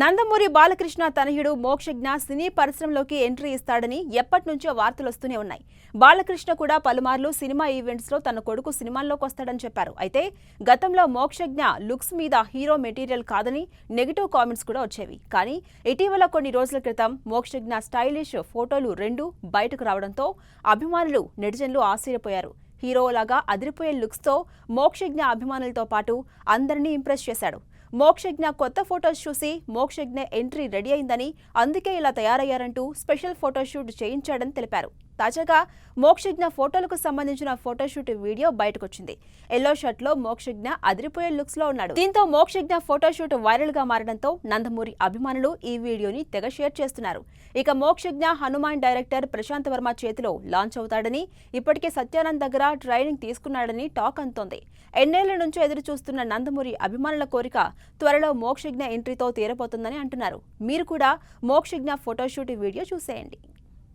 నందమూరి బాలకృష్ణ తనయుడు మోక్షజ్ఞ సినీ పరిశ్రమలోకి ఎంట్రీ ఇస్తాడని ఎప్పటినుంచో వార్తలు వస్తూనే ఉన్నాయి. బాలకృష్ణ కూడా పలుమార్లు సినిమా ఈవెంట్స్ లో తన కొడుకు సినిమాల్లోకి వస్తాడని చెప్పారు. అయితే గతంలో మోక్షజ్ఞ లుక్స్ మీద హీరో మెటీరియల్ కాదని నెగిటివ్ కామెంట్స్ కూడా వచ్చేవి. కానీ ఇటీవల కొన్ని రోజుల క్రితం మోక్షజ్ఞ స్టైలిష్ ఫోటోలు రెండు బయటకు రావడంతో అభిమానులు నెటిజన్లు ఆశ్చర్యపోయారు. హీరోలాగా అదిరిపోయే లుక్స్ తో మోక్షజ్ఞ అభిమానులతో పాటు అందరినీ ఇంప్రెస్ చేశాడు. మోక్షజ్ఞ కొత్త ఫోటోస్ చూసి మోక్షజ్ఞ ఎంట్రీ రెడీ అయిందని, అందుకే ఇలా తయారయ్యారంటూ స్పెషల్ ఫోటోషూట్ చేయించాడని తెలిపారు. తాజాగా మోక్షజ్ఞ ఫోటోలకు సంబంధించిన ఫోటోషూట్ వీడియో బయటకొచ్చింది. ఎల్లో షర్ట్ లో మోక్షజ్ఞ అదిరిపోయే లుక్స్ లో ఉన్నాడు. దీంతో మోక్షజ్ఞ ఫోటోషూట్ వైరల్ గా మారడంతో నందమూరి అభిమానులు ఈ వీడియోని తెగ షేర్ చేస్తున్నారు. ఇక మోక్షజ్ఞ హనుమాన్ డైరెక్టర్ ప్రశాంత్ వర్మ చేతిలో లాంచ్ అవుతాడని, ఇప్పటికే సత్యానంద్ దగ్గర ట్రైనింగ్ తీసుకున్నాడని టాక్ అంతోంది. ఎన్నేళ్ల నుంచో ఎదురు చూస్తున్న నందమూరి అభిమానుల కోరిక త్వరలో మోక్షజ్ఞ ఎంట్రీతో తీరబోతుందని అంటున్నారు. మీరు కూడా మోక్షజ్ఞ ఫోటోషూట్ వీడియో చూసేయండి.